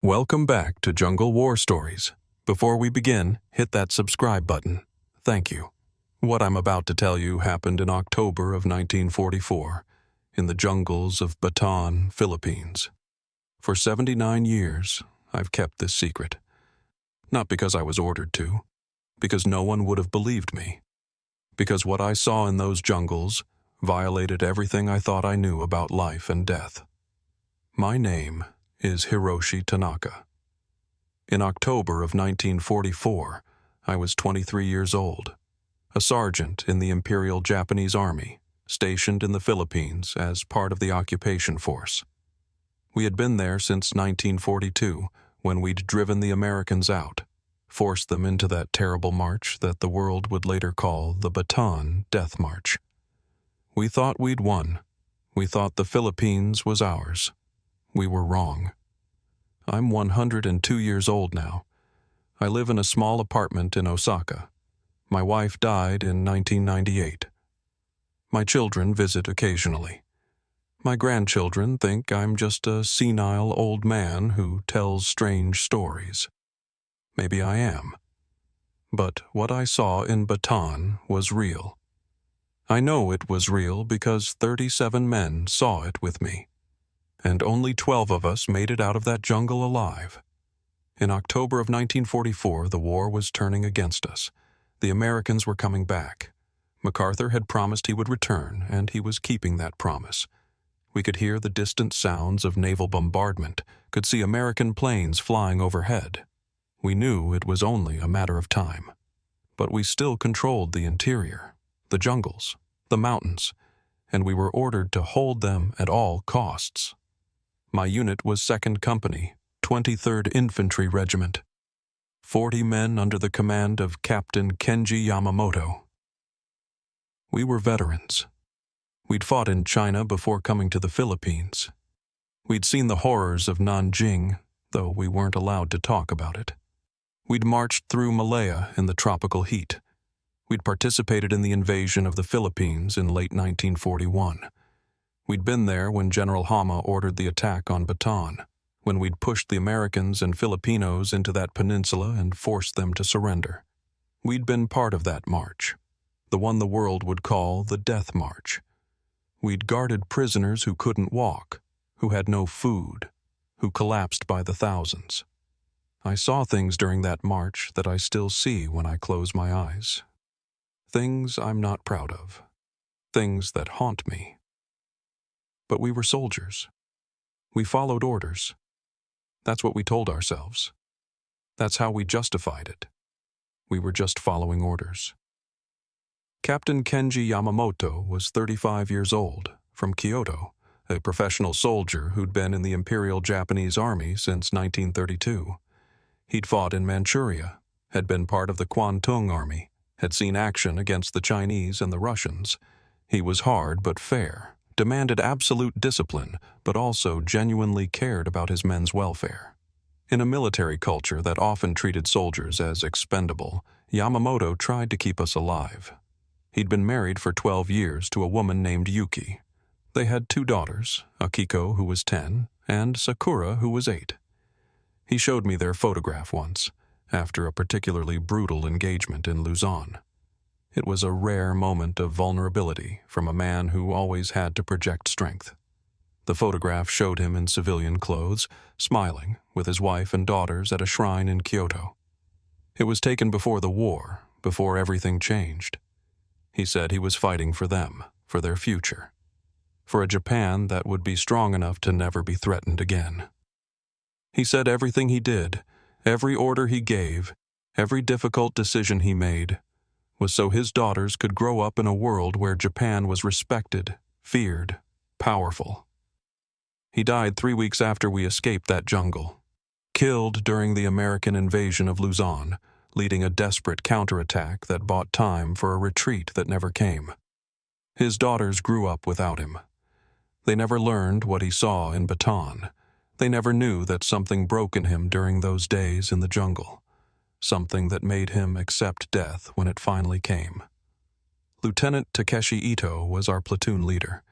Welcome back to Jungle War Stories. Before we begin, hit that subscribe button. Thank you. What I'm about to tell you happened in October of 1944, in the jungles of Bataan, Philippines. For 79 years, I've kept this secret. Not because I was ordered to, because no one would have believed me. Because what I saw in those jungles violated everything I thought I knew about life and death. My name is Hiroshi Tanaka. In October of 1944, I was 23 years old, a sergeant in the Imperial Japanese Army, stationed in the Philippines as part of the occupation force. We had been there since 1942, when we'd driven the Americans out, forced them into that terrible march that the world would later call the Bataan Death March. We thought we'd won. We thought the Philippines was ours. We were wrong. I'm 102 years old now. I live in a small apartment in Osaka. My wife died in 1998. My children visit occasionally. My grandchildren think I'm just a senile old man who tells strange stories. Maybe I am. But what I saw in Bataan was real. I know it was real because 37 men saw it with me. And only 12 of us made it out of that jungle alive. In October of 1944, the war was turning against us. The Americans were coming back. MacArthur had promised he would return, and he was keeping that promise. We could hear the distant sounds of naval bombardment, could see American planes flying overhead. We knew it was only a matter of time. But we still controlled the interior, the jungles, the mountains, and we were ordered to hold them at all costs. My unit was 2nd Company, 23rd Infantry Regiment. 40 men under the command of Captain Kenji Yamamoto. We were veterans. We'd fought in China before coming to the Philippines. We'd seen the horrors of Nanjing, though we weren't allowed to talk about it. We'd marched through Malaya in the tropical heat. We'd participated in the invasion of the Philippines in late 1941. We'd been there when General Hama ordered the attack on Bataan, when we'd pushed the Americans and Filipinos into that peninsula and forced them to surrender. We'd been part of that march, the one the world would call the Death March. We'd guarded prisoners who couldn't walk, who had no food, who collapsed by the thousands. I saw things during that march that I still see when I close my eyes. Things I'm not proud of. Things that haunt me. But we were soldiers. We followed orders. That's what we told ourselves. That's how we justified it. We were just following orders. Captain Kenji Yamamoto was 35 years old, from Kyoto, a professional soldier who'd been in the Imperial Japanese Army since 1932. He'd fought in Manchuria, had been part of the Kwantung Army, had seen action against the Chinese and the Russians. He was hard but fair, demanded absolute discipline, but also genuinely cared about his men's welfare. In a military culture that often treated soldiers as expendable, Yamamoto tried to keep us alive. He'd been married for 12 years to a woman named Yuki. They had 2 daughters, Akiko, who was 10, and Sakura, who was 8. He showed me their photograph once, after a particularly brutal engagement in Luzon. It was a rare moment of vulnerability from a man who always had to project strength. The photograph showed him in civilian clothes, smiling, with his wife and daughters at a shrine in Kyoto. It was taken before the war, before everything changed. He said he was fighting for them, for their future, for a Japan that would be strong enough to never be threatened again. He said everything he did, every order he gave, every difficult decision he made, was so his daughters could grow up in a world where Japan was respected, feared, powerful. He died 3 weeks after we escaped that jungle, killed during the American invasion of Luzon, leading a desperate counterattack that bought time for a retreat that never came. His daughters grew up without him. They never learned what he saw in Bataan. They never knew that something broke in him during those days in the jungle. Something that made him accept death when it finally came. Lieutenant Takeshi Ito was our platoon leader,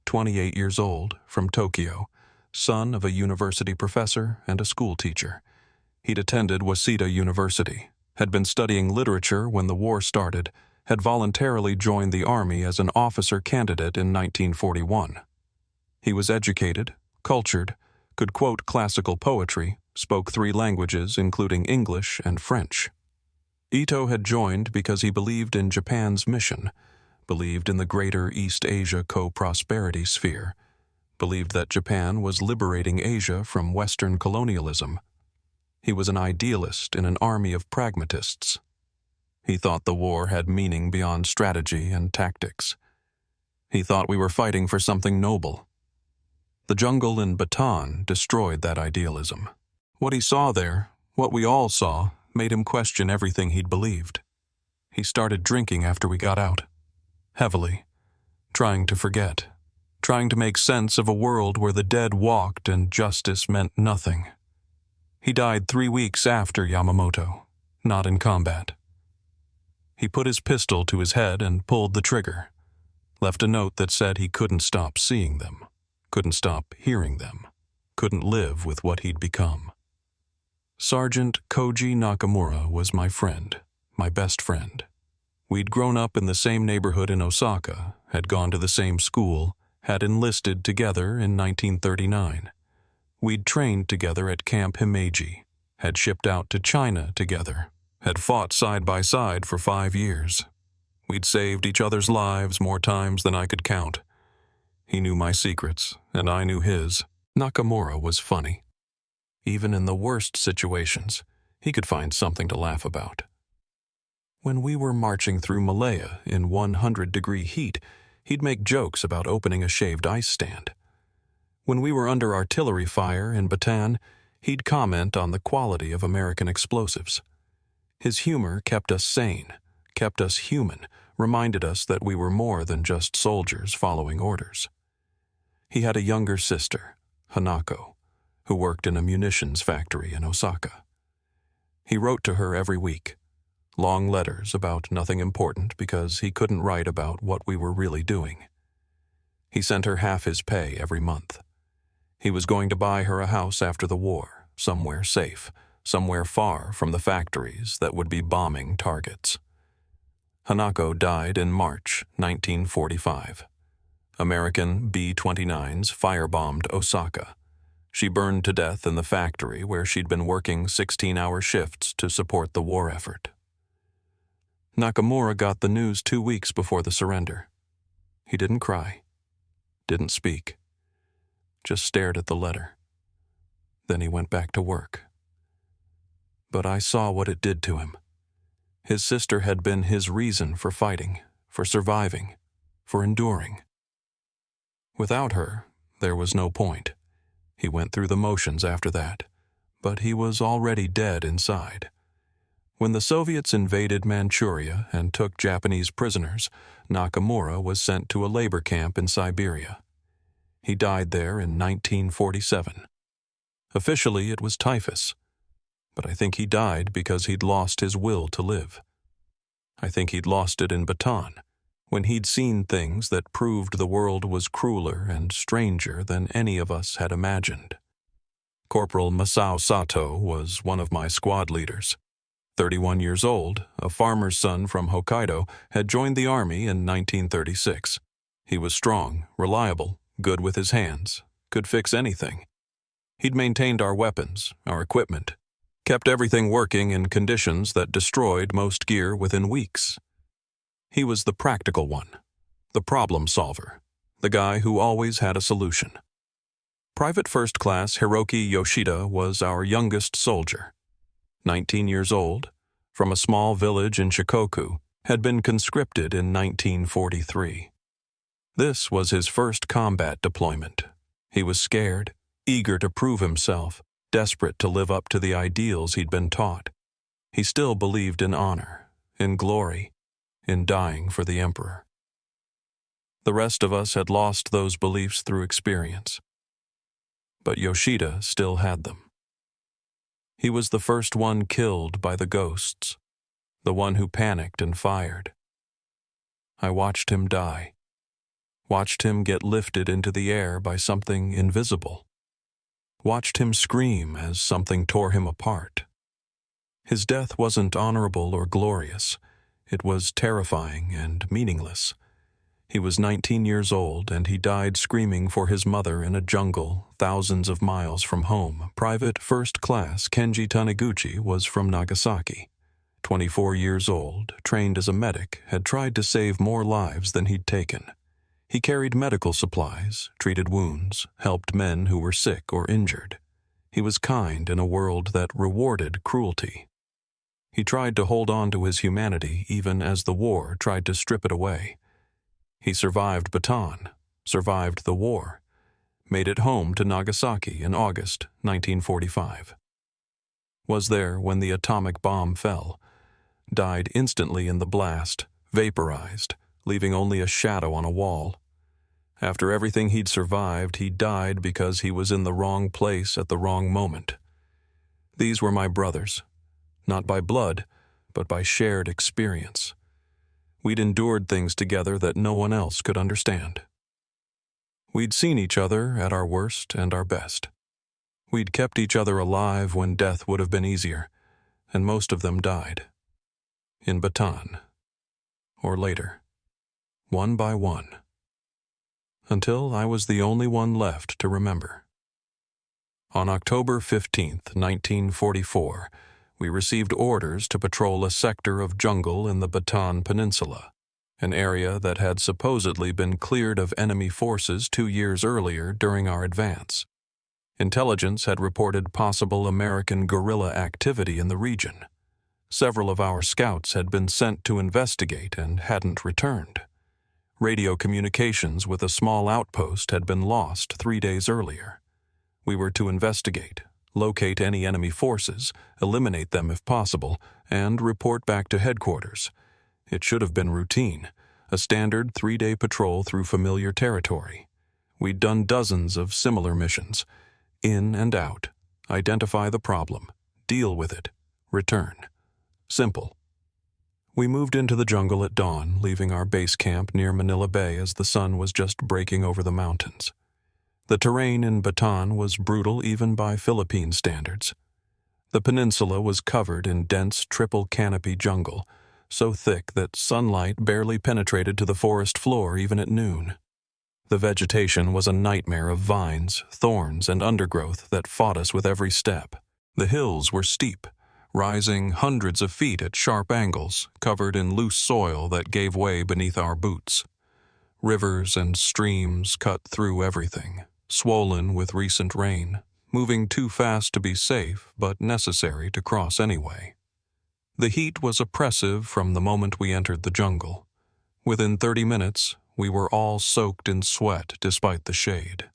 28 years old, from Tokyo, son of a university professor and a school teacher. He'd attended Waseda University, had been studying literature when the war started, had voluntarily joined the Army as an officer candidate in 1941. He was educated, cultured, could quote classical poetry, spoke 3 languages including English and French. Ito had joined because he believed in Japan's mission, believed in the greater East Asia co-prosperity sphere, believed that Japan was liberating Asia from Western colonialism. He was an idealist in an army of pragmatists. He thought the war had meaning beyond strategy and tactics. He thought we were fighting for something noble. The jungle in Bataan destroyed that idealism. What he saw there, what we all saw, made him question everything he'd believed. He started drinking after we got out, heavily, trying to forget, trying to make sense of a world where the dead walked and justice meant nothing. He died 3 weeks after Yamamoto, not in combat. He put his pistol to his head and pulled the trigger, left a note that said he couldn't stop seeing them, couldn't stop hearing them, couldn't live with what he'd become. Sergeant Koji Nakamura was my friend, my best friend. We'd grown up in the same neighborhood in Osaka, had gone to the same school, had enlisted together in 1939. We'd trained together at Camp Himeji, had shipped out to China together, had fought side by side for 5 years. We'd saved each other's lives more times than I could count. He knew my secrets, and I knew his. Nakamura was funny. Even in the worst situations, he could find something to laugh about. When we were marching through Malaya in 100-degree heat, he'd make jokes about opening a shaved ice stand. When we were under artillery fire in Bataan, he'd comment on the quality of American explosives. His humor kept us sane, kept us human, reminded us that we were more than just soldiers following orders. He had a younger sister, Hanako, who worked in a munitions factory in Osaka. He wrote to her every week, long letters about nothing important because he couldn't write about what we were really doing. He sent her half his pay every month. He was going to buy her a house after the war, somewhere safe, somewhere far from the factories that would be bombing targets. Hanako died in March 1945. American B-29s firebombed Osaka. She burned to death in the factory where she'd been working 16-hour shifts to support the war effort. Nakamura got the news 2 weeks before the surrender. He didn't cry, didn't speak, just stared at the letter. Then he went back to work. But I saw what it did to him. His sister had been his reason for fighting, for surviving, for enduring. Without her, there was no point. He went through the motions after that, but he was already dead inside. When the Soviets invaded Manchuria and took Japanese prisoners, Nakamura was sent to a labor camp in Siberia. He died there in 1947. Officially, it was typhus, but I think he died because he'd lost his will to live. I think he'd lost it in Bataan, when he'd seen things that proved the world was crueler and stranger than any of us had imagined. Corporal Masao Sato was one of my squad leaders. 31 years old, a farmer's son from Hokkaido, had joined the army in 1936. He was strong, reliable, good with his hands, could fix anything. He'd maintained our weapons, our equipment, kept everything working in conditions that destroyed most gear within weeks. He was the practical one, the problem solver, the guy who always had a solution. Private First Class Hiroki Yoshida was our youngest soldier. 19 years old, from a small village in Shikoku, had been conscripted in 1943. This was his first combat deployment. He was scared, eager to prove himself, desperate to live up to the ideals he'd been taught. He still believed in honor, in glory, in dying for the emperor. The rest of us had lost those beliefs through experience. But Yoshida still had them. He was the first one killed by the ghosts, the one who panicked and fired. I watched him die, watched him get lifted into the air by something invisible, watched him scream as something tore him apart. His death wasn't honorable or glorious. It was terrifying and meaningless. He was 19 years old, and he died screaming for his mother in a jungle thousands of miles from home. Private First Class Kenji Taniguchi was from Nagasaki. 24 years old, trained as a medic, had tried to save more lives than he'd taken. He carried medical supplies, treated wounds, helped men who were sick or injured. He was kind in a world that rewarded cruelty. He tried to hold on to his humanity even as the war tried to strip it away. He survived Bataan, survived the war, made it home to Nagasaki in August 1945. Was there when the atomic bomb fell, died instantly in the blast, vaporized, leaving only a shadow on a wall. After everything he'd survived, he died because he was in the wrong place at the wrong moment. These were my brothers, not by blood, but by shared experience. We'd endured things together that no one else could understand. We'd seen each other at our worst and our best. We'd kept each other alive when death would have been easier, and most of them died. In Bataan, or later, one by one, until I was the only one left to remember. On October 15th, 1944, we received orders to patrol a sector of jungle in the Bataan Peninsula, an area that had supposedly been cleared of enemy forces 2 years earlier during our advance. Intelligence had reported possible American guerrilla activity in the region. Several of our scouts had been sent to investigate and hadn't returned. Radio communications with a small outpost had been lost 3 days earlier. We were to investigate, locate any enemy forces, eliminate them if possible, and report back to headquarters. It should have been routine, a standard 3-day patrol through familiar territory. We'd done dozens of similar missions. In and out, identify the problem, deal with it, return. Simple. We moved into the jungle at dawn, leaving our base camp near Manila Bay as the sun was just breaking over the mountains. The terrain in Bataan was brutal even by Philippine standards. The peninsula was covered in dense triple canopy jungle, so thick that sunlight barely penetrated to the forest floor even at noon. The vegetation was a nightmare of vines, thorns, and undergrowth that fought us with every step. The hills were steep, rising hundreds of feet at sharp angles, covered in loose soil that gave way beneath our boots. Rivers and streams cut through everything, swollen with recent rain, moving too fast to be safe but necessary to cross anyway. The heat was oppressive from the moment we entered the jungle. Within 30 minutes, we were all soaked in sweat despite the shade.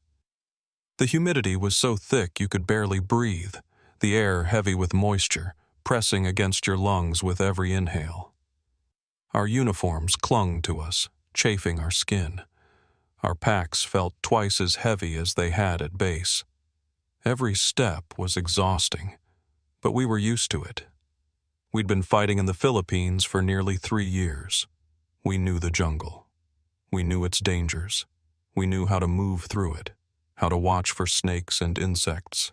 The humidity was so thick you could barely breathe, the air heavy with moisture, pressing against your lungs with every inhale. Our uniforms clung to us, chafing our skin. Our packs felt twice as heavy as they had at base. Every step was exhausting, but we were used to it. We'd been fighting in the Philippines for nearly 3 years. We knew the jungle. We knew its dangers. We knew how to move through it, how to watch for snakes and insects,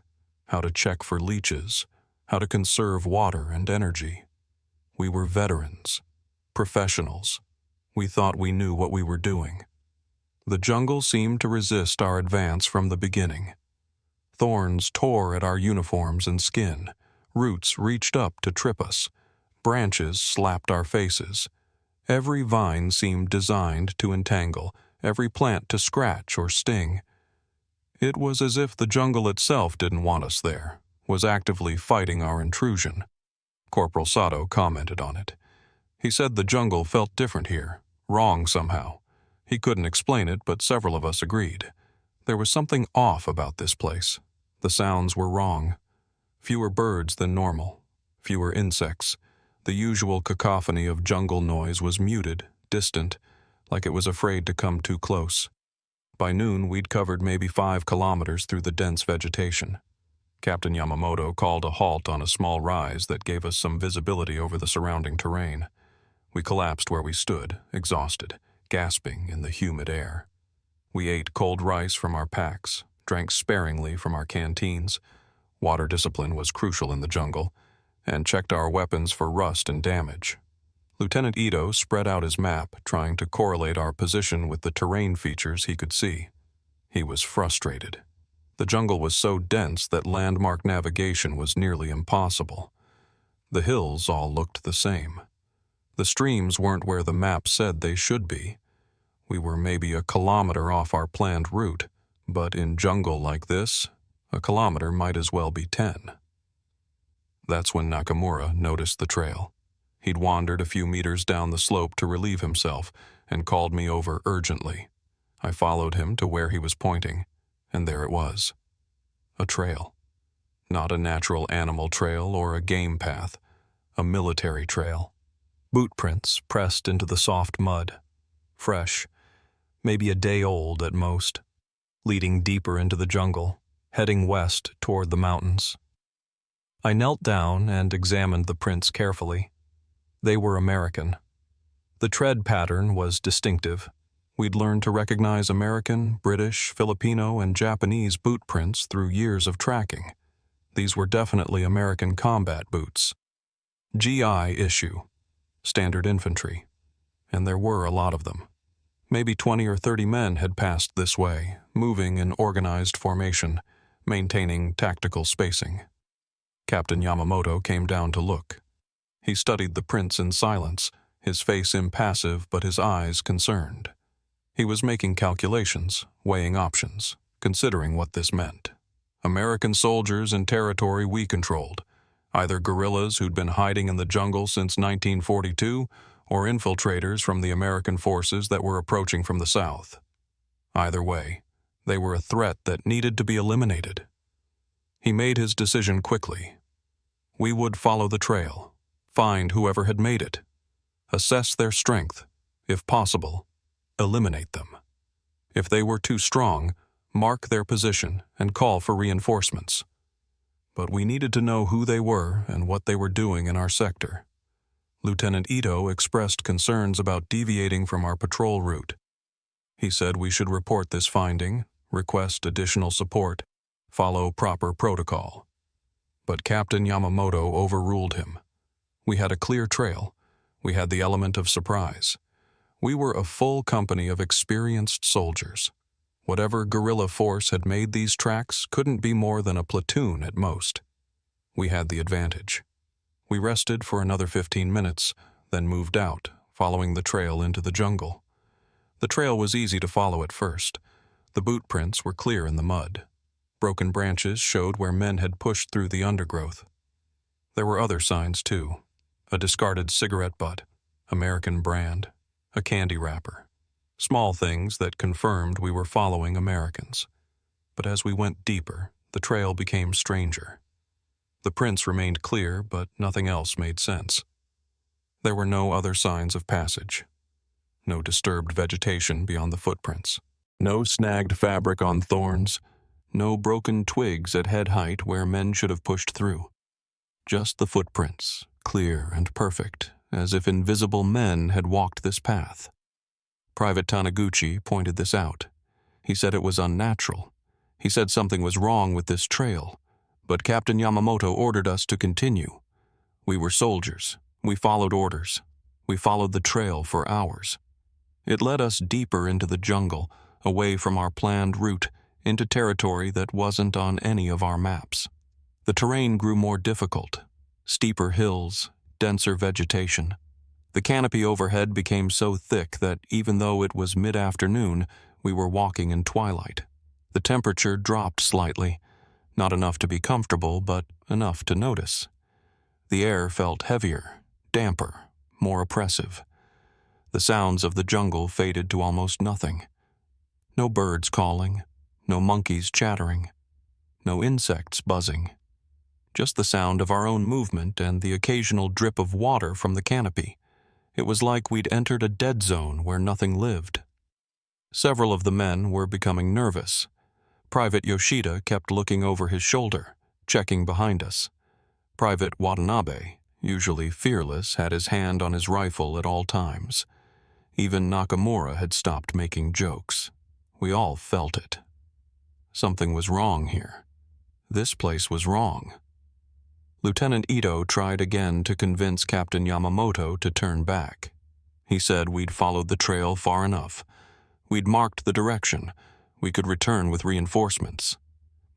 how to check for leeches, how to conserve water and energy. We were veterans, professionals. We thought we knew what we were doing. The jungle seemed to resist our advance from the beginning. Thorns tore at our uniforms and skin. Roots reached up to trip us. Branches slapped our faces. Every vine seemed designed to entangle, every plant to scratch or sting. It was as if the jungle itself didn't want us there, was actively fighting our intrusion. Corporal Sato commented on it. He said the jungle felt different here, wrong somehow. He couldn't explain it, but several of us agreed. There was something off about this place. The sounds were wrong. Fewer birds than normal, fewer insects. The usual cacophony of jungle noise was muted, distant, like it was afraid to come too close. By noon, we'd covered maybe 5 kilometers through the dense vegetation. Captain Yamamoto called a halt on a small rise that gave us some visibility over the surrounding terrain. We collapsed where we stood, exhausted, gasping in the humid air. We ate cold rice from our packs, drank sparingly from our canteens. Water discipline was crucial in the jungle, and checked our weapons for rust and damage. Lieutenant Ito spread out his map, trying to correlate our position with the terrain features he could see. He was frustrated. The jungle was so dense that landmark navigation was nearly impossible. The hills all looked the same. The streams weren't where the map said they should be. We were maybe a kilometer off our planned route, but in jungle like this, a kilometer might as well be 10. That's when Nakamura noticed the trail. He'd wandered a few meters down the slope to relieve himself and called me over urgently. I followed him to where he was pointing, and there it was. A trail. Not a natural animal trail or a game path. A military trail. Boot prints pressed into the soft mud. Fresh. Maybe a day old at most. Leading deeper into the jungle, heading west toward the mountains. I knelt down and examined the prints carefully. They were American. The tread pattern was distinctive. We'd learned to recognize American, British, Filipino, and Japanese boot prints through years of tracking. These were definitely American combat boots. GI issue. Standard infantry. And there were a lot of them. Maybe 20 or 30 men had passed this way, moving in organized formation, maintaining tactical spacing. Captain Yamamoto came down to look. He studied the prints in silence, his face impassive but his eyes concerned. He was making calculations, weighing options, considering what this meant. American soldiers in territory we controlled, either guerrillas who'd been hiding in the jungle since 1942 or infiltrators from the American forces that were approaching from the south. Either way, they were a threat that needed to be eliminated. He made his decision quickly. We would follow the trail, find whoever had made it, assess their strength, if possible, eliminate them. If they were too strong, mark their position and call for reinforcements. But we needed to know who they were and what they were doing in our sector. Lieutenant Ito expressed concerns about deviating from our patrol route. He said we should report this finding, request additional support, follow proper protocol. But Captain Yamamoto overruled him. We had a clear trail. We had the element of surprise. We were a full company of experienced soldiers. Whatever guerrilla force had made these tracks couldn't be more than a platoon at most. We had the advantage. We rested for another 15 minutes, then moved out, following the trail into the jungle. The trail was easy to follow at first. The boot prints were clear in the mud. Broken branches showed where men had pushed through the undergrowth. There were other signs, too. A discarded cigarette butt, American brand, a candy wrapper. Small things that confirmed we were following Americans. But as we went deeper, the trail became stranger. The prints remained clear, but nothing else made sense. There were no other signs of passage. No disturbed vegetation beyond the footprints. No snagged fabric on thorns. No broken twigs at head height where men should have pushed through. Just the footprints, clear and perfect, as if invisible men had walked this path. Private Taniguchi pointed this out. He said it was unnatural. He said something was wrong with this trail, but Captain Yamamoto ordered us to continue. We were soldiers. We followed orders. We followed the trail for hours. It led us deeper into the jungle, away from our planned route, into territory that wasn't on any of our maps. The terrain grew more difficult. Steeper hills, denser vegetation. The canopy overhead became so thick that even though it was mid-afternoon, we were walking in twilight. The temperature dropped slightly, not enough to be comfortable, but enough to notice. The air felt heavier, damper, more oppressive. The sounds of the jungle faded to almost nothing. No birds calling, no monkeys chattering, no insects buzzing. Just the sound of our own movement and the occasional drip of water from the canopy. It was like we'd entered a dead zone where nothing lived. Several of the men were becoming nervous. Private Yoshida kept looking over his shoulder, checking behind us. Private Watanabe, usually fearless, had his hand on his rifle at all times. Even Nakamura had stopped making jokes. We all felt it. Something was wrong here. This place was wrong. Lieutenant Ito tried again to convince Captain Yamamoto to turn back. He said we'd followed the trail far enough. We'd marked the direction. We could return with reinforcements.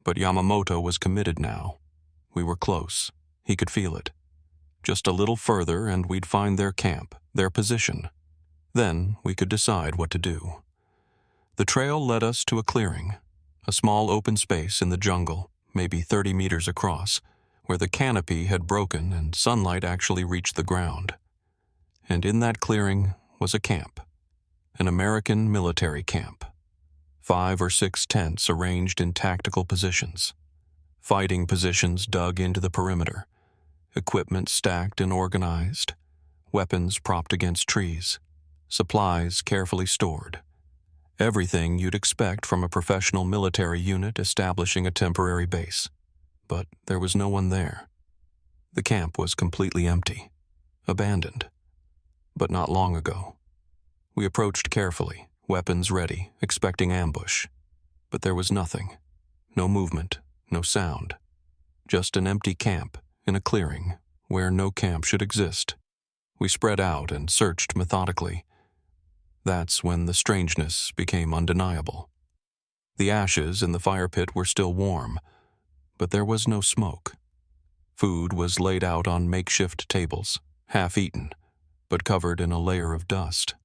But Yamamoto was committed now. We were close. He could feel it. Just a little further and we'd find their camp, their position. Then we could decide what to do. The trail led us to a clearing, a small open space in the jungle, maybe 30 meters across, where the canopy had broken and sunlight actually reached the ground. And in that clearing was a camp, an American military camp. 5 or 6 tents arranged in tactical positions, fighting positions dug into the perimeter, equipment stacked and organized, weapons propped against trees, supplies carefully stored. Everything you'd expect from a professional military unit establishing a temporary base. But there was no one there. The camp was completely empty, abandoned. But not long ago. We approached carefully, weapons ready, expecting ambush. But there was nothing. No movement, no sound. Just an empty camp in a clearing where no camp should exist. We spread out and searched methodically. That's when the strangeness became undeniable. The ashes in the fire pit were still warm, but there was no smoke. Food was laid out on makeshift tables, half-eaten, but covered in a layer of dust.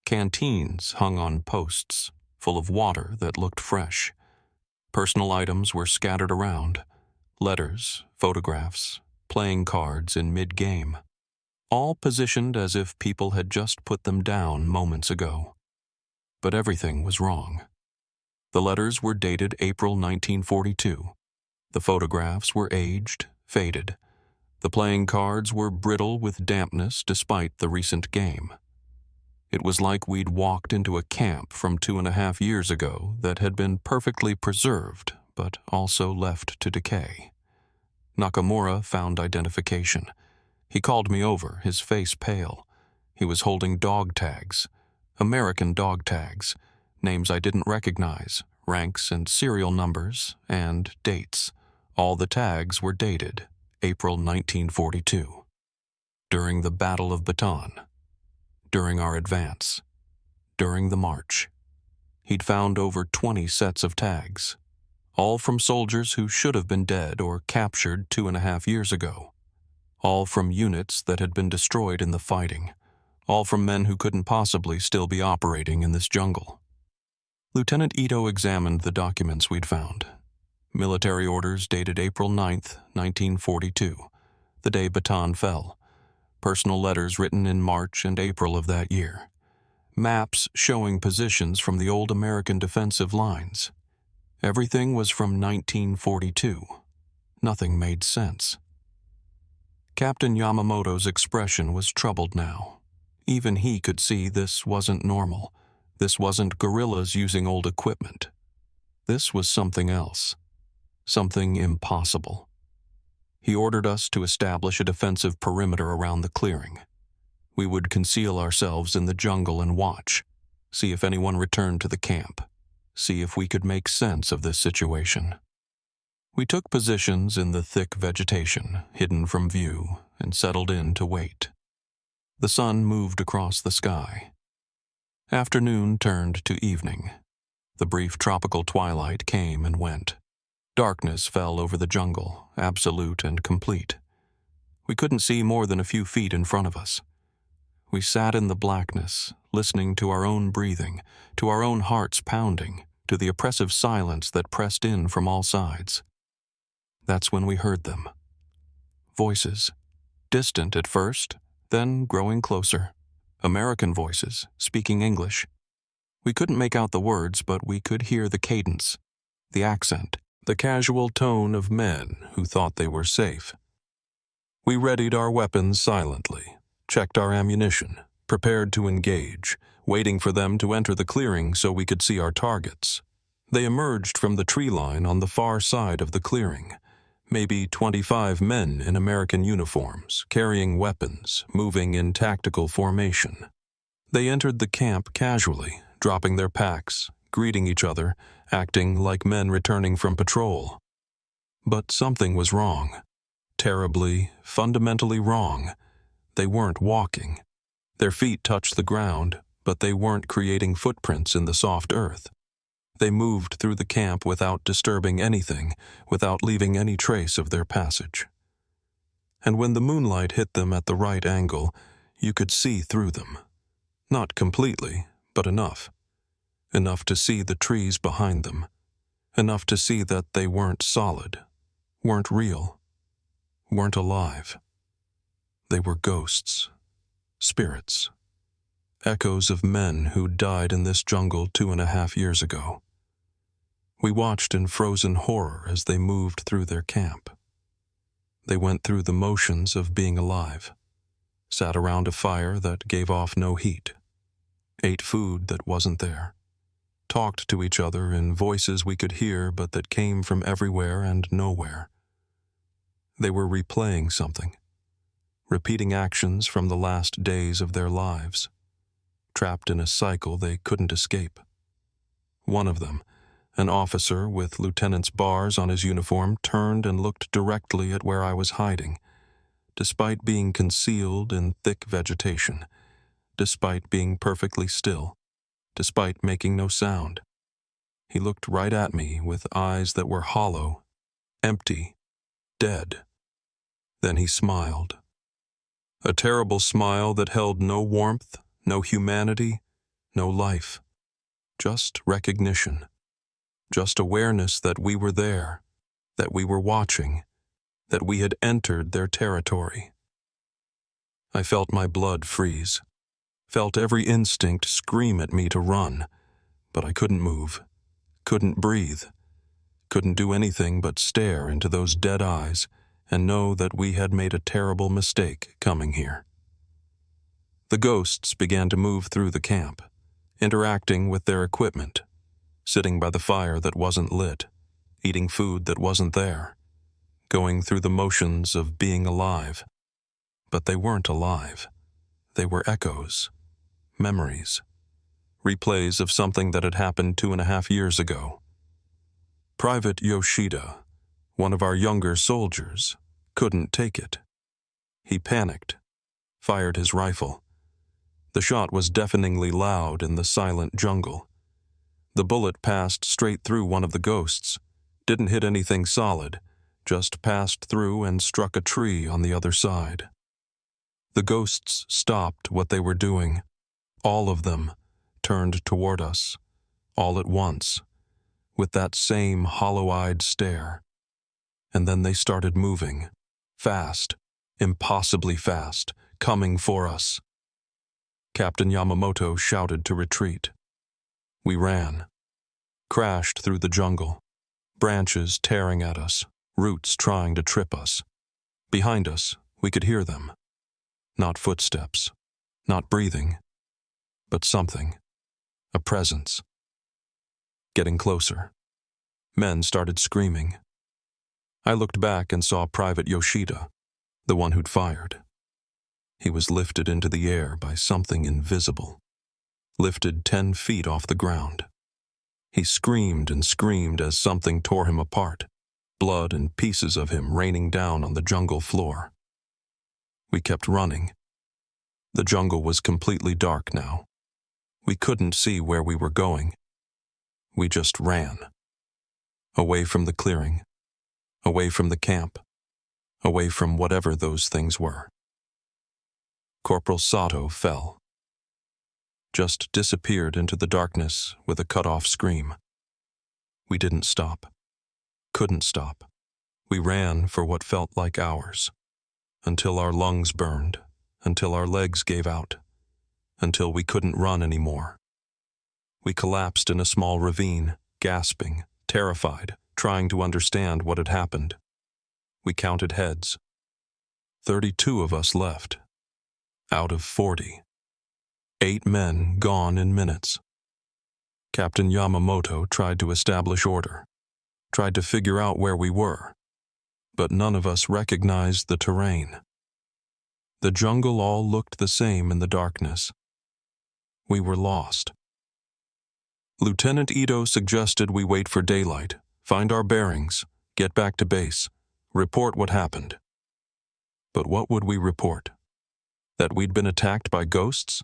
Canteens hung on posts, full of water that looked fresh. Personal items were scattered around, letters, photographs, playing cards in mid-game, all positioned as if people had just put them down moments ago. But everything was wrong. The letters were dated April 1942. The photographs were aged, faded. The playing cards were brittle with dampness despite the recent game. It was like we'd walked into a camp from 2.5 years ago that had been perfectly preserved, but also left to decay. Nakamura found identification. He called me over, his face pale. He was holding dog tags, American dog tags, names I didn't recognize, ranks and serial numbers, and dates. All the tags were dated April 1942. During the Battle of Bataan. During our advance. During the march. He'd found over 20 sets of tags, all from soldiers who should have been dead or captured 2.5 years ago. All from units that had been destroyed in the fighting. All from men who couldn't possibly still be operating in this jungle. Lieutenant Ito examined the documents we'd found. Military orders dated April 9th, 1942, the day Bataan fell. Personal letters written in March and April of that year. Maps showing positions from the old American defensive lines. Everything was from 1942. Nothing made sense. Captain Yamamoto's expression was troubled now. Even he could see this wasn't normal. This wasn't guerrillas using old equipment. This was something else. Something impossible. He ordered us to establish a defensive perimeter around the clearing. We would conceal ourselves in the jungle and watch, see if anyone returned to the camp, see if we could make sense of this situation. We took positions in the thick vegetation, hidden from view, and settled in to wait. The sun moved across the sky. Afternoon turned to evening. The brief tropical twilight came and went. Darkness fell over the jungle, absolute and complete. We couldn't see more than a few feet in front of us. We sat in the blackness, listening to our own breathing, to our own hearts pounding, to the oppressive silence that pressed in from all sides. That's when we heard them. Voices, distant at first, then growing closer. American voices, speaking English. We couldn't make out the words, but we could hear the cadence, the accent, the casual tone of men who thought they were safe. We readied our weapons silently, checked our ammunition, prepared to engage, waiting for them to enter the clearing so we could see our targets. They emerged from the tree line on the far side of the clearing. Maybe 25 men in American uniforms, carrying weapons, moving in tactical formation. They entered the camp casually, dropping their packs, greeting each other, acting like men returning from patrol. But something was wrong. Terribly, fundamentally wrong. They weren't walking. Their feet touched the ground, but they weren't creating footprints in the soft earth. They moved through the camp without disturbing anything, without leaving any trace of their passage. And when the moonlight hit them at the right angle, you could see through them. Not completely, but enough. Enough to see the trees behind them. Enough to see that they weren't solid, weren't real, weren't alive. They were ghosts, spirits, echoes of men who died in this jungle 2.5 years ago. We watched in frozen horror as they moved through their camp. They went through the motions of being alive, sat around a fire that gave off no heat, ate food that wasn't there, talked to each other in voices we could hear but that came from everywhere and nowhere. They were replaying something, repeating actions from the last days of their lives, trapped in a cycle they couldn't escape. One of them, an officer with lieutenant's bars on his uniform, turned and looked directly at where I was hiding, despite being concealed in thick vegetation, despite being perfectly still, despite making no sound. He looked right at me with eyes that were hollow, empty, dead. Then he smiled. A terrible smile that held no warmth, no humanity, no life. Just recognition. Just awareness that we were there, that we were watching, that we had entered their territory. I felt my blood freeze, felt every instinct scream at me to run, but I couldn't move, couldn't breathe, couldn't do anything but stare into those dead eyes and know that we had made a terrible mistake coming here. The ghosts began to move through the camp, interacting with their equipment, sitting by the fire that wasn't lit, eating food that wasn't there, going through the motions of being alive. But they weren't alive. They were echoes, memories, replays of something that had happened 2.5 years ago. Private Yoshida, one of our younger soldiers, couldn't take it. He panicked, fired his rifle. The shot was deafeningly loud in the silent jungle. The bullet passed straight through one of the ghosts, didn't hit anything solid, just passed through and struck a tree on the other side. The ghosts stopped what they were doing. All of them turned toward us, all at once, with that same hollow-eyed stare. And then they started moving, fast, impossibly fast, coming for us. Captain Yamamoto shouted to retreat. We ran, crashed through the jungle, branches tearing at us, roots trying to trip us. Behind us, we could hear them. Not footsteps, not breathing, but something, a presence. Getting closer. Men started screaming. I looked back and saw Private Yoshida, the one who'd fired. He was lifted into the air by something invisible, lifted 10 feet off the ground. He screamed and screamed as something tore him apart, blood and pieces of him raining down on the jungle floor. We kept running. The jungle was completely dark now. We couldn't see where we were going. We just ran. Away from the clearing, away from the camp, away from whatever those things were. Corporal Sato fell. Just disappeared into the darkness with a cut-off scream. We didn't stop. Couldn't stop. We ran for what felt like hours, until our lungs burned, until our legs gave out, until we couldn't run anymore. We collapsed in a small ravine, gasping, terrified, trying to understand what had happened. We counted heads. 32 of us left. Out of 40. 8 men gone in minutes. Captain Yamamoto tried to establish order, tried to figure out where we were, but none of us recognized the terrain. The jungle all looked the same in the darkness. We were lost. Lieutenant Ito suggested we wait for daylight, find our bearings, get back to base, report what happened. But what would we report? That we'd been attacked by ghosts?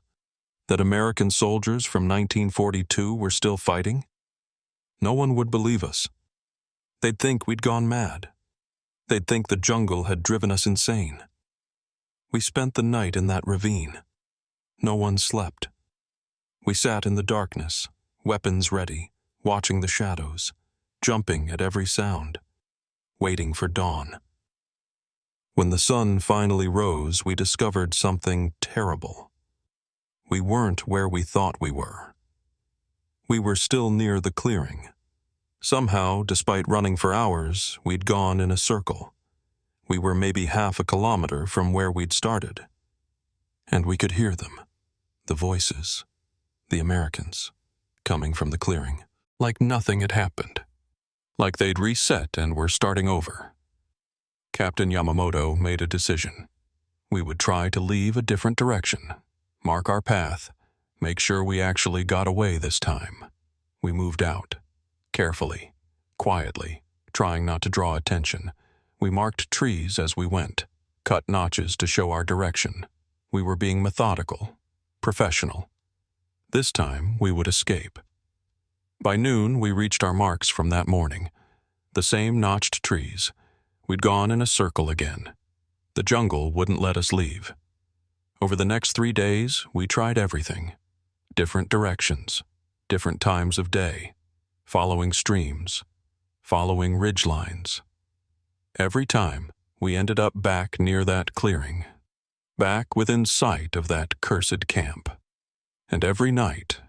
That American soldiers from 1942 were still fighting? No one would believe us. They'd think we'd gone mad. They'd think the jungle had driven us insane. We spent the night in that ravine. No one slept. We sat in the darkness, weapons ready, watching the shadows, jumping at every sound, waiting for dawn. When the sun finally rose, we discovered something terrible. We weren't where we thought we were. We were still near the clearing. Somehow, despite running for hours, we'd gone in a circle. We were maybe half a kilometer from where we'd started. And we could hear them, the voices, the Americans, coming from the clearing, like nothing had happened, like they'd reset and were starting over. Captain Yamamoto made a decision. We would try to leave a different direction, mark our path, make sure we actually got away this time. We moved out, carefully, quietly, trying not to draw attention. We marked trees as we went, cut notches to show our direction. We were being methodical, professional. This time, we would escape. By noon, we reached our marks from that morning. The same notched trees. We'd gone in a circle again. The jungle wouldn't let us leave. Over the next 3 days, we tried everything. Different directions, different times of day, following streams, following ridgelines. Every time, we ended up back near that clearing, back within sight of that cursed camp. And every night,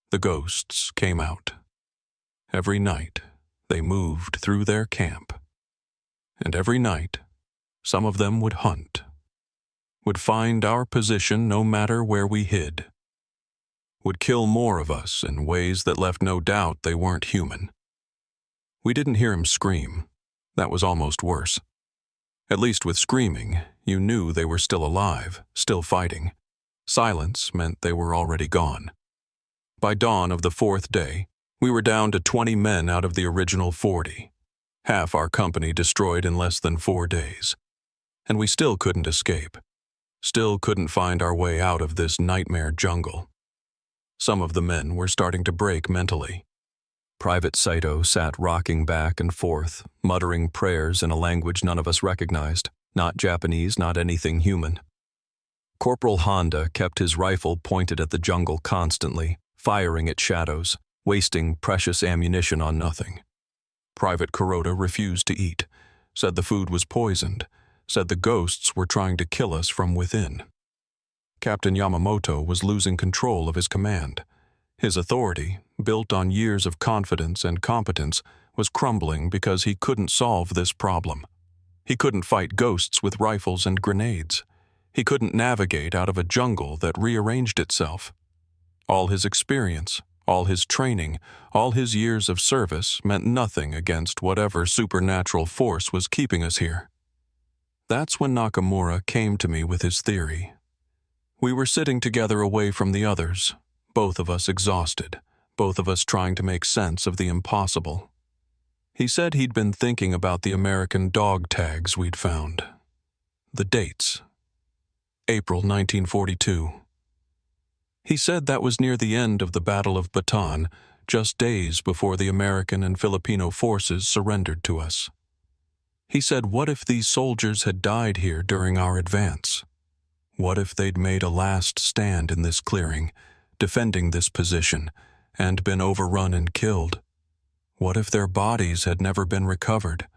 the ghosts came out. Every night, they moved through their camp. And every night, some of them would hunt, would find our position no matter where we hid, would kill more of us in ways that left no doubt they weren't human. We didn't hear him scream. That was almost worse. At least with screaming, you knew they were still alive, still fighting. Silence meant they were already gone. By dawn of the 4th day, we were down to 20 men out of the original 40. Half our company destroyed in less than 4 days. And we still couldn't escape. Still couldn't find our way out of this nightmare jungle. Some of the men were starting to break mentally. Private Saito sat rocking back and forth, muttering prayers in a language none of us recognized, not Japanese, not anything human. Corporal Honda kept his rifle pointed at the jungle constantly, firing at shadows, wasting precious ammunition on nothing. Private Kuroda refused to eat, said the food was poisoned, said the ghosts were trying to kill us from within. Captain Yamamoto was losing control of his command. His authority, built on years of confidence and competence, was crumbling because he couldn't solve this problem. He couldn't fight ghosts with rifles and grenades. He couldn't navigate out of a jungle that rearranged itself. All his experience, all his training, all his years of service meant nothing against whatever supernatural force was keeping us here. That's when Nakamura came to me with his theory. We were sitting together away from the others, both of us exhausted, both of us trying to make sense of the impossible. He said he'd been thinking about the American dog tags we'd found. The dates. April 1942. He said that was near the end of the Battle of Bataan, just days before the American and Filipino forces surrendered to us. He said, what if these soldiers had died here during our advance? What if they'd made a last stand in this clearing, defending this position, and been overrun and killed? What if their bodies had never been recovered,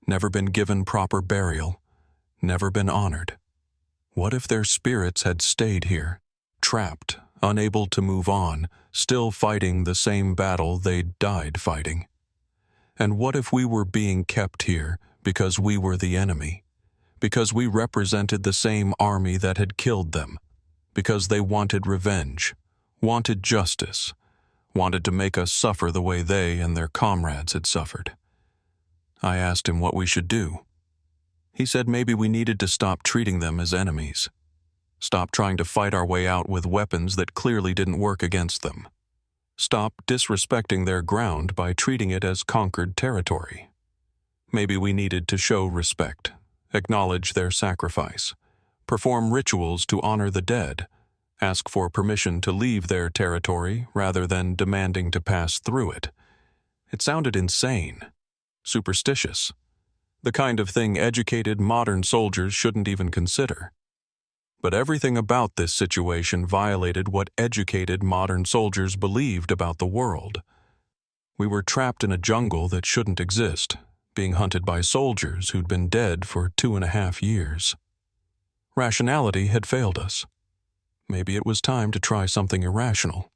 never been given proper burial, never been honored? What if their spirits had stayed here, trapped, unable to move on, still fighting the same battle they'd died fighting? And what if we were being kept here because we were the enemy, because we represented the same army that had killed them, because they wanted revenge, wanted justice, wanted to make us suffer the way they and their comrades had suffered? I asked him what we should do. He said maybe we needed to stop treating them as enemies, stop trying to fight our way out with weapons that clearly didn't work against them, Stop disrespecting their ground by treating it as conquered territory. Maybe we needed to show respect, acknowledge their sacrifice, perform rituals to honor the dead, ask for permission to leave their territory rather than demanding to pass through it. It sounded insane, superstitious, the kind of thing educated modern soldiers shouldn't even consider. But everything about this situation violated what educated modern soldiers believed about the world. We were trapped in a jungle that shouldn't exist, being hunted by soldiers who'd been dead for 2.5 years. Rationality had failed us. Maybe it was time to try something irrational.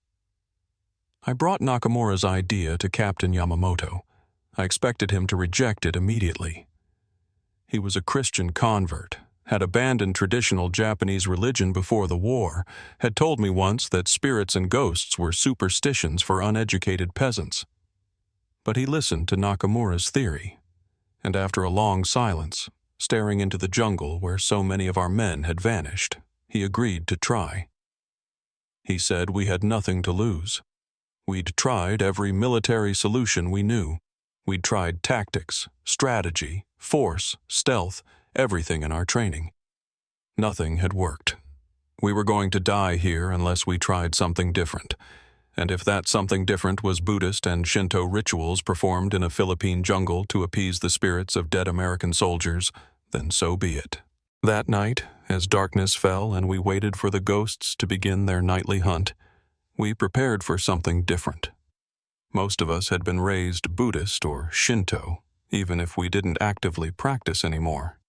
I brought Nakamura's idea to Captain Yamamoto. I expected him to reject it immediately. He was a Christian convert, had abandoned traditional Japanese religion before the war, had told me once that spirits and ghosts were superstitions for uneducated peasants. But he listened to Nakamura's theory, and after a long silence, staring into the jungle where so many of our men had vanished, he agreed to try. He said we had nothing to lose. We'd tried every military solution we knew. We'd tried tactics, strategy, force, stealth, everything in our training. Nothing had worked. We were going to die here unless we tried something different. And if that something different was Buddhist and Shinto rituals performed in a Philippine jungle to appease the spirits of dead American soldiers, then so be it. That night, as darkness fell and we waited for the ghosts to begin their nightly hunt, we prepared for something different. Most of us had been raised Buddhist or Shinto, even if we didn't actively practice anymore.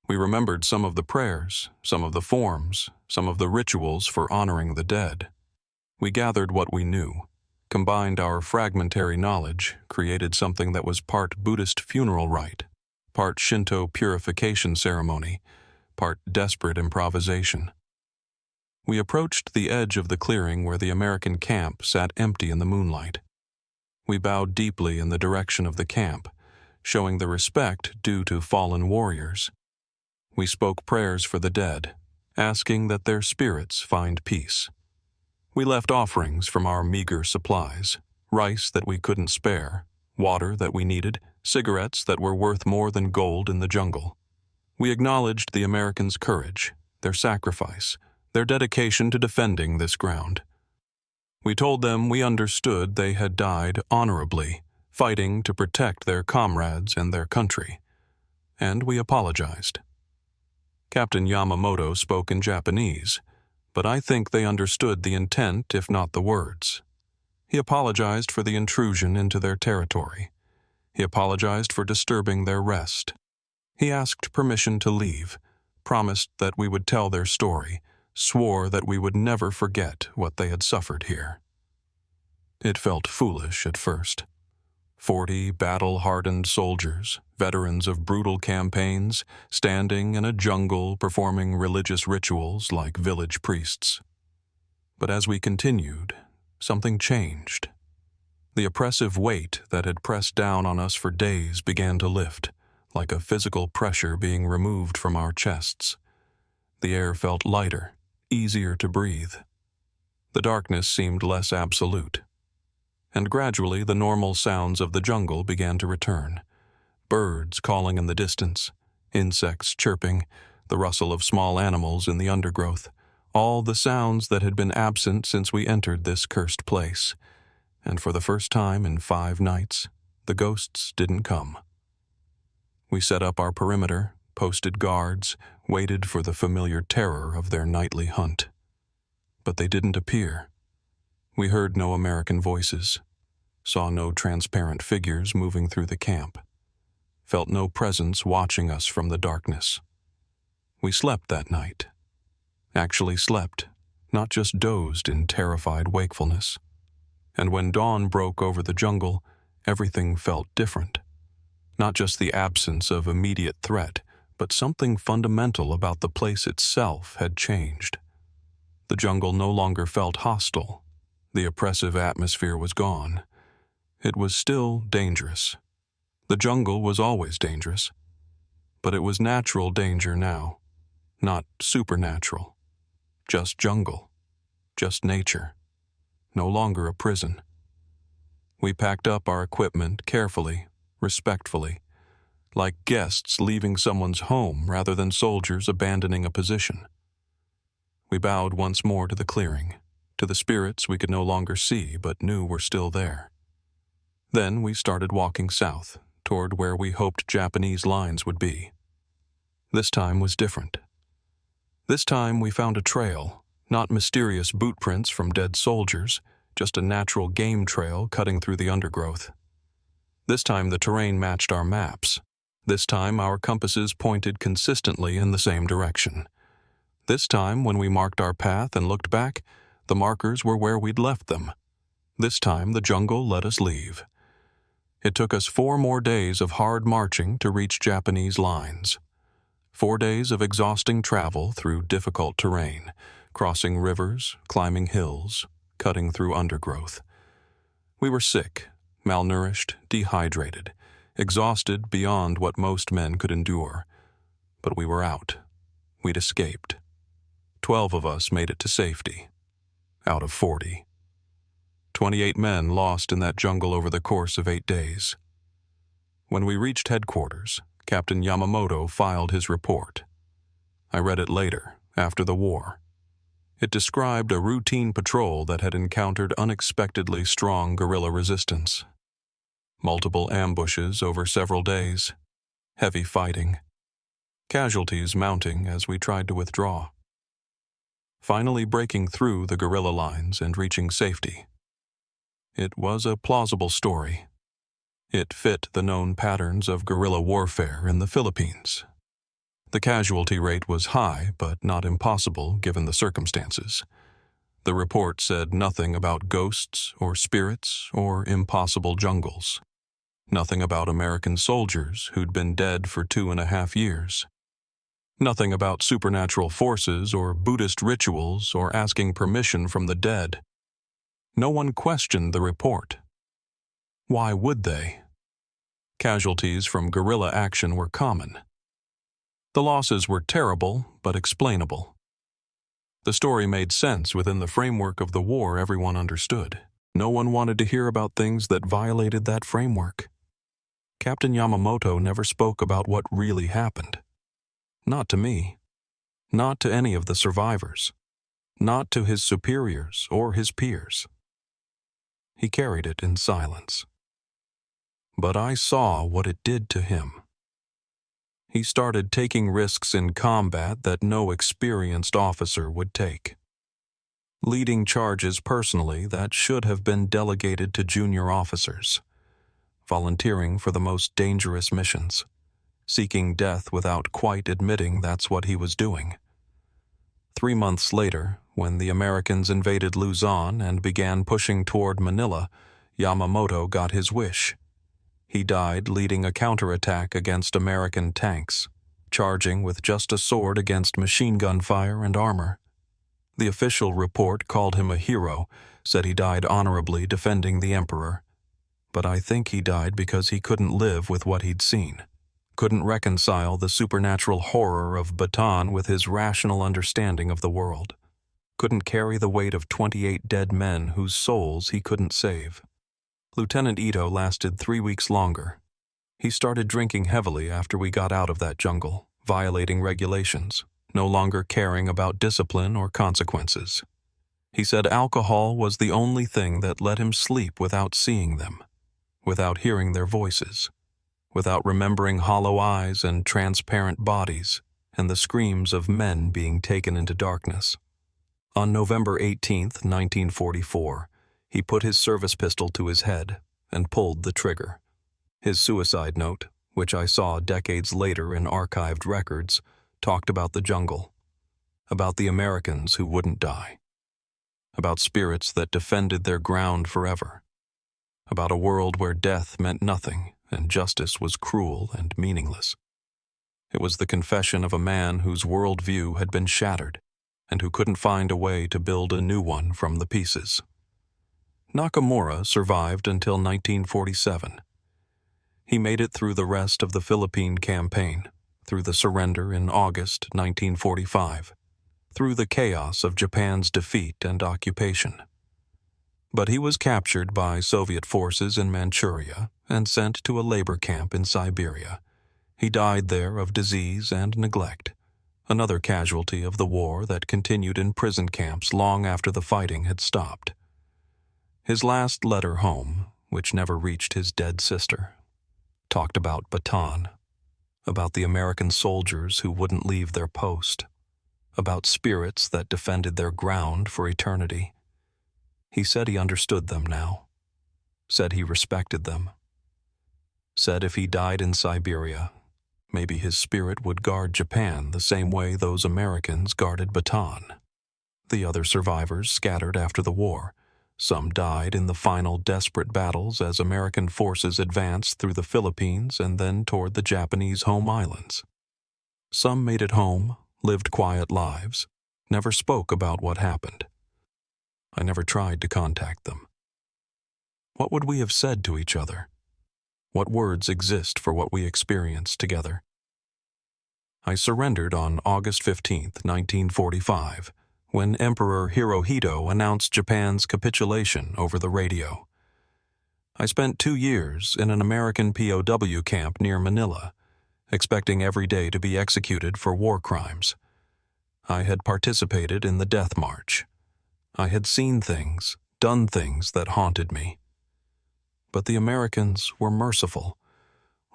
We remembered some of the prayers, some of the forms, some of the rituals for honoring the dead. We gathered what we knew, combined our fragmentary knowledge, created something that was part Buddhist funeral rite, part Shinto purification ceremony, part desperate improvisation. We approached the edge of the clearing where the American camp sat empty in the moonlight. We bowed deeply in the direction of the camp, showing the respect due to fallen warriors. We spoke prayers for the dead, asking that their spirits find peace. We left offerings from our meager supplies, rice that we couldn't spare, water that we needed, cigarettes that were worth more than gold in the jungle. We acknowledged the Americans' courage, their sacrifice, their dedication to defending this ground. We told them we understood they had died honorably, fighting to protect their comrades and their country. And we apologized. Captain Yamamoto spoke in Japanese, but I think they understood the intent if not the words. He apologized for the intrusion into their territory. He apologized for disturbing their rest. He asked permission to leave, promised that we would tell their story, swore that we would never forget what they had suffered here. It felt foolish at first. 40 battle-hardened soldiers, veterans of brutal campaigns, standing in a jungle performing religious rituals like village priests. But as we continued, something changed. The oppressive weight that had pressed down on us for days began to lift, like a physical pressure being removed from our chests. The air felt lighter, easier to breathe. The darkness seemed less absolute. And gradually the normal sounds of the jungle began to return. Birds calling in the distance, insects chirping, the rustle of small animals in the undergrowth, all the sounds that had been absent since we entered this cursed place. And for the first time in 5 nights, the ghosts didn't come. We set up our perimeter, posted guards, waited for the familiar terror of their nightly hunt. But they didn't appear. We heard no American voices, saw no transparent figures moving through the camp, felt no presence watching us from the darkness. We slept that night. Actually slept, not just dozed in terrified wakefulness. And when dawn broke over the jungle, everything felt different. Not just the absence of immediate threat, but something fundamental about the place itself had changed. The jungle no longer felt hostile. The oppressive atmosphere was gone. It was still dangerous. The jungle was always dangerous. But it was natural danger now, not supernatural. Just jungle. Just nature. no longer a prison. We packed up our equipment carefully, respectfully, like guests leaving someone's home rather than soldiers abandoning a position. We bowed once more to the clearing, to the spirits we could no longer see but knew were still there. Then we started walking south, toward where we hoped Japanese lines would be. This time was different. This time we found a trail, not mysterious boot prints from dead soldiers, just a natural game trail cutting through the undergrowth. This time the terrain matched our maps. This time our compasses pointed consistently in the same direction. This time, when we marked our path and looked back, the markers were where we'd left them. This time the jungle let us leave. It took us 4 more days of hard marching to reach Japanese lines. 4 days of exhausting travel through difficult terrain, crossing rivers, climbing hills, cutting through undergrowth. We were sick, malnourished, dehydrated, exhausted beyond what most men could endure. But we were out. We'd escaped. 12 of us made it to safety, out of 40. 28 men lost in that jungle over the course of 8 days. When we reached headquarters, Captain Yamamoto filed his report. I read it later, after the war. It described a routine patrol that had encountered unexpectedly strong guerrilla resistance. Multiple ambushes over several days, heavy fighting, casualties mounting as we tried to withdraw. Finally breaking through the guerrilla lines and reaching safety. It was a plausible story. It fit the known patterns of guerrilla warfare in the Philippines. The casualty rate was high, but not impossible given the circumstances. The report said nothing about ghosts or spirits or impossible jungles. Nothing about American soldiers who'd been dead for 2.5 years. Nothing about supernatural forces or Buddhist rituals or asking permission from the dead. No one questioned the report. Why would they? Casualties from guerrilla action were common. The losses were terrible, but explainable. The story made sense within the framework of the war everyone understood. No one wanted to hear about things that violated that framework. Captain Yamamoto never spoke about what really happened. Not to me. Not to any of the survivors. Not to his superiors or his peers. He carried it in silence. But I saw what it did to him. He started taking risks in combat that no experienced officer would take. Leading charges personally that should have been delegated to junior officers. Volunteering for the most dangerous missions. Seeking death without quite admitting that's what he was doing. 3 months later, when the Americans invaded Luzon and began pushing toward Manila, Yamamoto got his wish. He died leading a counterattack against American tanks, charging with just a sword against machine gun fire and armor. The official report called him a hero, said he died honorably defending the emperor. But I think he died because he couldn't live with what he'd seen. Couldn't reconcile the supernatural horror of Bataan with his rational understanding of the world. Couldn't carry the weight of 28 dead men whose souls he couldn't save. Lieutenant Ito lasted 3 weeks longer. He started drinking heavily after we got out of that jungle, violating regulations, no longer caring about discipline or consequences. He said alcohol was the only thing that let him sleep without seeing them, without hearing their voices, without remembering hollow eyes and transparent bodies and the screams of men being taken into darkness. On November 18, 1944, he put his service pistol to his head and pulled the trigger. His suicide note, which I saw decades later in archived records, talked about the jungle, about the Americans who wouldn't die, about spirits that defended their ground forever, about a world where death meant nothing and justice was cruel and meaningless. It was the confession of a man whose worldview had been shattered and who couldn't find a way to build a new one from the pieces. Nakamura survived until 1947. He made it through the rest of the Philippine campaign, through the surrender in August 1945, through the chaos of Japan's defeat and occupation. But he was captured by Soviet forces in Manchuria and sent to a labor camp in Siberia. He died there of disease and neglect, another casualty of the war that continued in prison camps long after the fighting had stopped. His last letter home, which never reached his dead sister, talked about Bataan, about the American soldiers who wouldn't leave their post, about spirits that defended their ground for eternity. He said he understood them now, said he respected them, said if he died in Siberia, maybe his spirit would guard Japan the same way those Americans guarded Bataan. The other survivors scattered after the war. Some died in the final desperate battles as American forces advanced through the Philippines and then toward the Japanese home islands. Some made it home, lived quiet lives, never spoke about what happened. I never tried to contact them. What would we have said to each other? What words exist for what we experienced together? I surrendered on August 15, 1945, when Emperor Hirohito announced Japan's capitulation over the radio. I spent 2 years in an American POW camp near Manila, expecting every day to be executed for war crimes. I had participated in the Death March. I had seen things, done things that haunted me. But the Americans were merciful,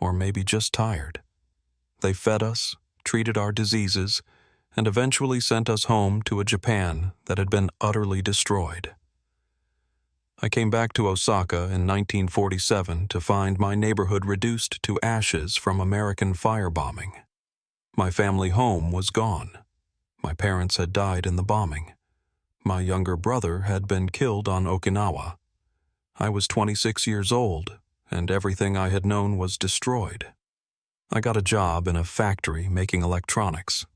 or maybe just tired. They fed us, treated our diseases, and eventually sent us home to a Japan that had been utterly destroyed. I came back to Osaka in 1947 to find my neighborhood reduced to ashes from American firebombing. My family home was gone. My parents had died in the bombing. My younger brother had been killed on Okinawa. I was 26 years old, and everything I had known was destroyed. I got a job in a factory making electronics.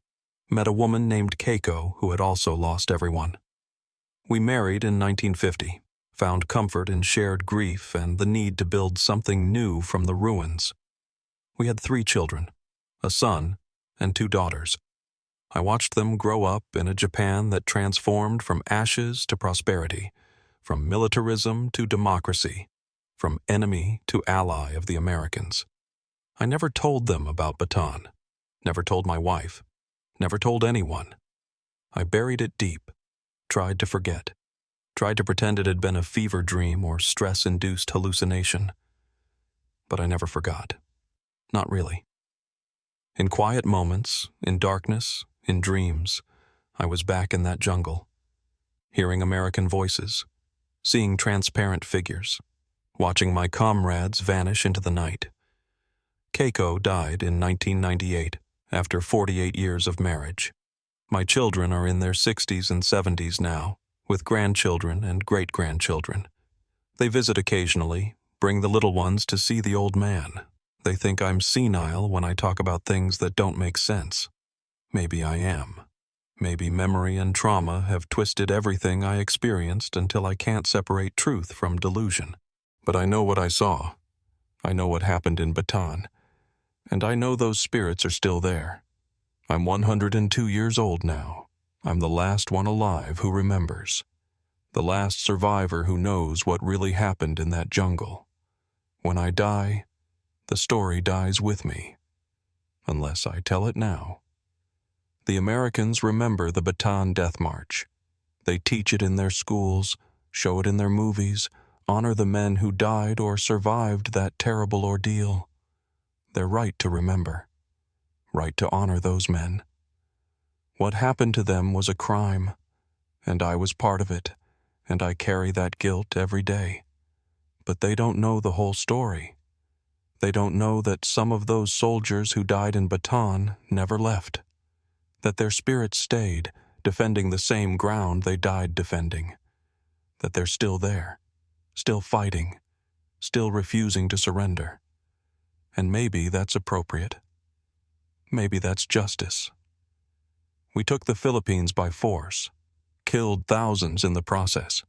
Met a woman named Keiko who had also lost everyone. We married in 1950, found comfort in shared grief and the need to build something new from the ruins. We had 3 children, a son and 2 daughters. I watched them grow up in a Japan that transformed from ashes to prosperity, from militarism to democracy, from enemy to ally of the Americans. I never told them about Bataan, never told my wife, never told anyone. I buried it deep, tried to forget, tried to pretend it had been a fever dream or stress-induced hallucination. But I never forgot. Not really. In quiet moments, in darkness, in dreams, I was back in that jungle, hearing American voices, seeing transparent figures, watching my comrades vanish into the night. Keiko died in 1998 after 48 years of marriage. My children are in their 60s and 70s now, with grandchildren and great-grandchildren. They visit occasionally, bring the little ones to see the old man. They think I'm senile when I talk about things that don't make sense. Maybe I am. Maybe memory and trauma have twisted everything I experienced until I can't separate truth from delusion. But I know what I saw. I know what happened in Bataan. And I know those spirits are still there. I'm 102 years old now. I'm the last one alive who remembers. The last survivor who knows what really happened in that jungle. When I die, the story dies with me. Unless I tell it now. The Americans remember the Bataan Death March. They teach it in their schools, show it in their movies, honor the men who died or survived that terrible ordeal. They're right to remember, right to honor those men. What happened to them was a crime, and I was part of it, and I carry that guilt every day. But they don't know the whole story. They don't know that some of those soldiers who died in Bataan never left, that their spirits stayed, defending the same ground they died defending, that they're still there, still fighting, still refusing to surrender. And maybe that's appropriate. Maybe that's justice. We took the Philippines by force, killed thousands in the process,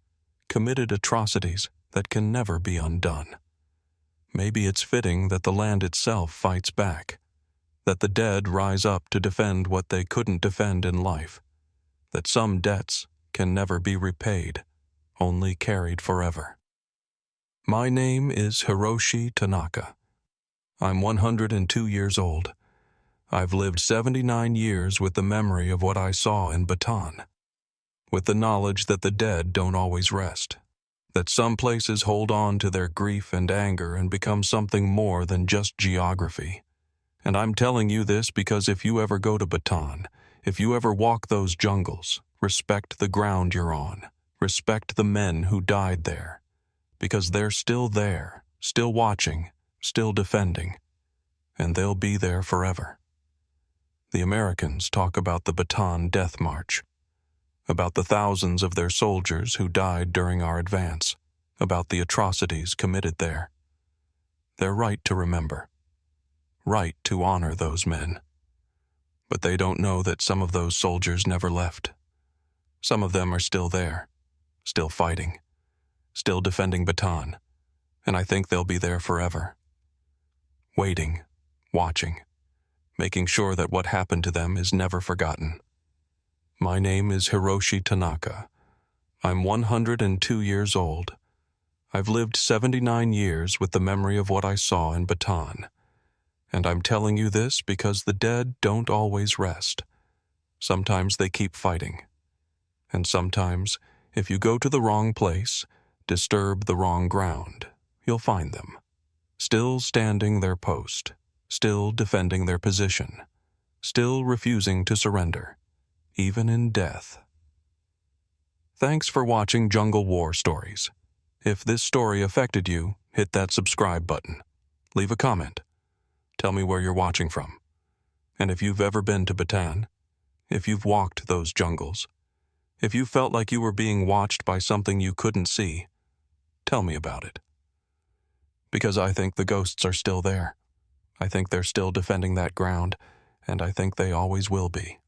committed atrocities that can never be undone. Maybe it's fitting that the land itself fights back, that the dead rise up to defend what they couldn't defend in life, that some debts can never be repaid, only carried forever. My name is Hiroshi Tanaka. I'm 102 years old. I've lived 79 years with the memory of what I saw in Bataan, with the knowledge that the dead don't always rest, that some places hold on to their grief and anger and become something more than just geography. And I'm telling you this because if you ever go to Bataan, if you ever walk those jungles, respect the ground you're on, respect the men who died there, because they're still there, still watching, still defending, and they'll be there forever. The Americans talk about the Bataan Death March, about the thousands of their soldiers who died during our advance, about the atrocities committed there. They're right to remember, right to honor those men. But they don't know that some of those soldiers never left. Some of them are still there, still fighting, still defending Bataan, and I think they'll be there forever. Waiting, watching, making sure that what happened to them is never forgotten. My name is Hiroshi Tanaka. I'm 102 years old. I've lived 79 years with the memory of what I saw in Bataan. And I'm telling you this because the dead don't always rest. Sometimes they keep fighting. And sometimes, if you go to the wrong place, disturb the wrong ground, you'll find them, still standing their post, still defending their position, still refusing to surrender, even in death. Thanks for watching Jungle War Stories. If this story affected you, hit that subscribe button. Leave a comment. Tell me where you're watching from. And if you've ever been to Bataan, if you've walked those jungles, if you felt like you were being watched by something you couldn't see, tell me about it. Because I think the ghosts are still there. I think they're still defending that ground, and I think they always will be.